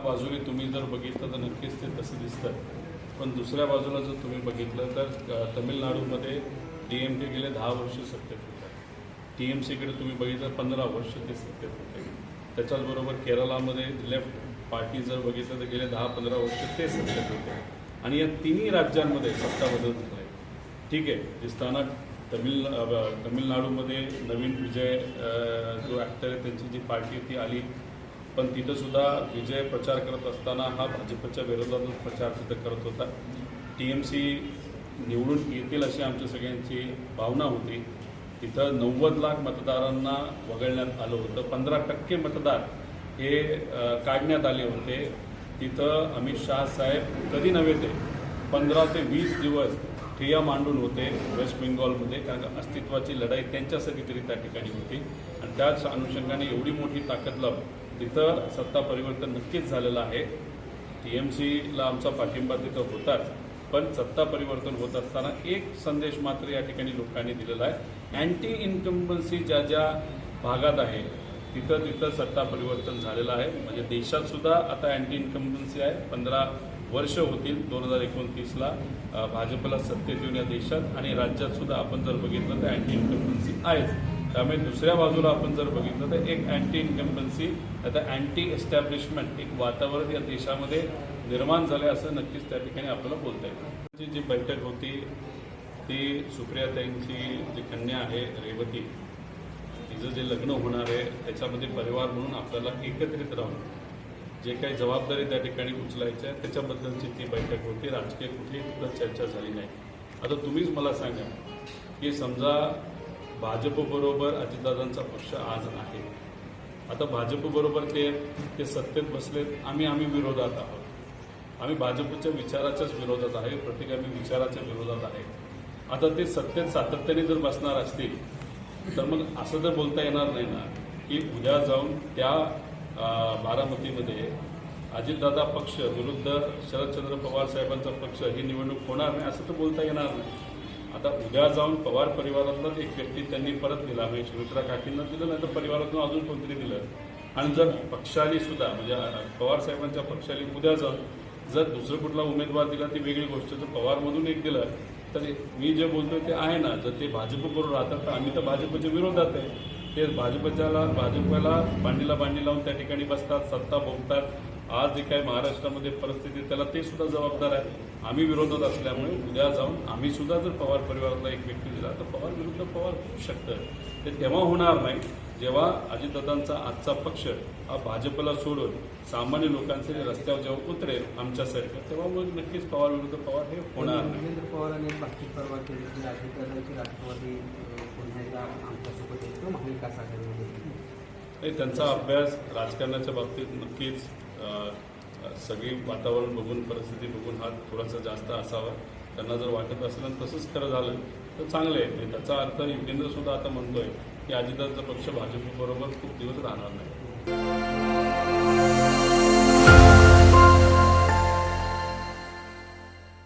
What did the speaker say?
बाजूने तुम्ही जर बघितलं तर नक्कीच ते तसं दिसतं, पण दुसऱ्या बाजूला जर तुम्ही बघितलं तर तमिळनाडूमध्ये DMK गेले 10 वर्ष सत्तेत होते, TMCकडे तुम्ही बघितलं 15 वर्ष ते सत्तेत होते. त्याच्याचबरोबर केरळामध्ये लेफ्ट पार्टी जर बघितलं तर गेले 10-15 वर्ष ते सत्तेत होते. आणि या तिन्ही राज्यांमध्ये सत्ता बदल झाला आहे. ठीक आहे, दिसताना तमिळनाडूमध्ये नवीन विजय जो ॲक्टर आहे त्यांची जी पार्टी ती आली, पण तिथंसुद्धा विजय प्रचार करत असताना हा भाजपच्या विरोधातच प्रचार तिथं करत होता. TMC निवडून येतील अशी आमच्या सगळ्यांची भावना होती. तिथं 90 लाख मतदारांना वगळण्यात आलं होतं. 15% मतदार हे काढण्यात आले होते. तिथं अमित शहा साहेब कधी नव्हे ते 15 ते 20 दिवस ठिय्या मांडून होते वेस्ट बेंगॉलमध्ये, कारण अस्तित्वाची लढाई त्यांच्यासाठी तरी त्या ठिकाणी होती. आणि त्याच अनुषंगाने एवढी मोठी ताकद लावून तिथं सत्ता परिवर्तन नक्कीच झालेलं आहे. TMCला आमचा पाठिंबा तिथं होताच, पण सत्ता परिवर्तन होत असताना एक संदेश मात्र या ठिकाणी लोकांनी दिलेला आहे. अँटी इन्कम्बन्सी ज्या ज्या भागात आहे तिथं सत्ता परिवर्तन झालेलं आहे. म्हणजे देशात सुद्धा आता अँटी इन्कम्बन्सी आहे. 15 वर्ष होतील 2029ला भाजपला सत्तेत येऊन या देशात, आणि राज्यात सुद्धा आपण जर बघितलं तर अँटी इन्कम्बन्सी आहेच. त्यामुळे दुसऱ्या बाजूला आपण जर बघितलं तर एक अँटी इन्कम्बन्सी आता अँटी एस्टॅब्लिशमेंट एक वातावरण या देशामध्ये निर्माण झालं असं नक्कीच त्या ठिकाणी आपल्याला बोलता येईल. जी बैठक होती ती सुप्रियाताईंची जी कन्या आहे रेवती, तिचं जे लग्न होणार आहे त्याच्यामध्ये परिवार म्हणून आपल्याला एकत्रित राहून जे काही जबाबदारी त्या ठिकाणी उचलायची आहे त्याच्याबद्दलची ती बैठक होती. राजकीय कुठलीही तिथं चर्चा झाली नाही. आता तुम्हीच मला सांगा की समजा भाजपबरोबर अजितदादांचा पक्ष आज आहे, आता भाजपबरोबर ते सत्तेत बसलेत, आम्ही विरोधात आहोत. आम्ही भाजपच्या विचाराच्याच विरोधात आहे, प्रतिगामी विचाराच्या विरोधात आहे. आता ते सत्तेत सातत्याने जर बसणार असतील तर मग असं तर बोलता येणार नाही ना की उद्या जाऊन त्या बारामतीमध्ये अजितदादा पक्ष विरुद्ध शरदचंद्र पवार साहेबांचा पक्ष ही निवडणूक होणार नाही असं तर बोलता येणार नाही. आता उद्या जाऊन पवार परिवारातलाच एक व्यक्ती त्यांनी परत दिला, म्हणजे सुमित्रा काकींना दिलं, नाही तर परिवारातून अजून कोणतरी दिलं. आणि जर पक्षाली सुद्धा म्हणजे पवार साहेबांच्या पक्षाली उद्या जाऊन जर दुसरं कुठला उमेदवार दिला ती वेगळी गोष्ट, जर पवारमधून एक दिलं तर मी जे बोलतोय ते आहे ना. जर ते भाजपबरोबर राहतात तर आम्ही तर भाजपच्या विरोधात आहे. ते भाजपला बांडीला बांडी लावून त्या ठिकाणी बसतात, सत्ता भोगतात. आज जे काही महाराष्ट्रामध्ये परिस्थिती त्याला ते सुद्धा जबाबदार आहे. आम्ही विरोधात असल्यामुळे उद्या जाऊन आम्ही सुद्धा जर पवार परिवाराला एक व्यक्ती दिला तर पवार विरुद्ध पवार होऊ शकतं. ते तेव्हा होणार नाही जेव्हा अजितदादांचा आजचा पक्ष हा भाजपला सोडून सामान्य लोकांचे रस्त्यावर जेव्हा उतरेल आमच्यासारखं, तेव्हा मग नक्कीच पवार विरुद्ध पवार हे होणार नाही. नरेंद्र पवारांनी बातचीत परवा केली की अजितदादांची राष्ट्रवादी पुन्हा एकदा आमच्यासोबत येतो महाविकास आघाडीमध्ये. त्यांचा अभ्यास राजकारणाच्या बाबतीत नक्कीच सगळी वातावरण बघून परिस्थिती बघून हा थोडासा जास्त असावा. त्यांना जर वाटत असेल आणि तसंच खरं झालं तर चांगलं आहे. त्याचा अर्थ युगेंद्र सुद्धा आता म्हणतोय की अजितदादांचा पक्ष भाजपबरोबर खूप दिवस राहणार नाही.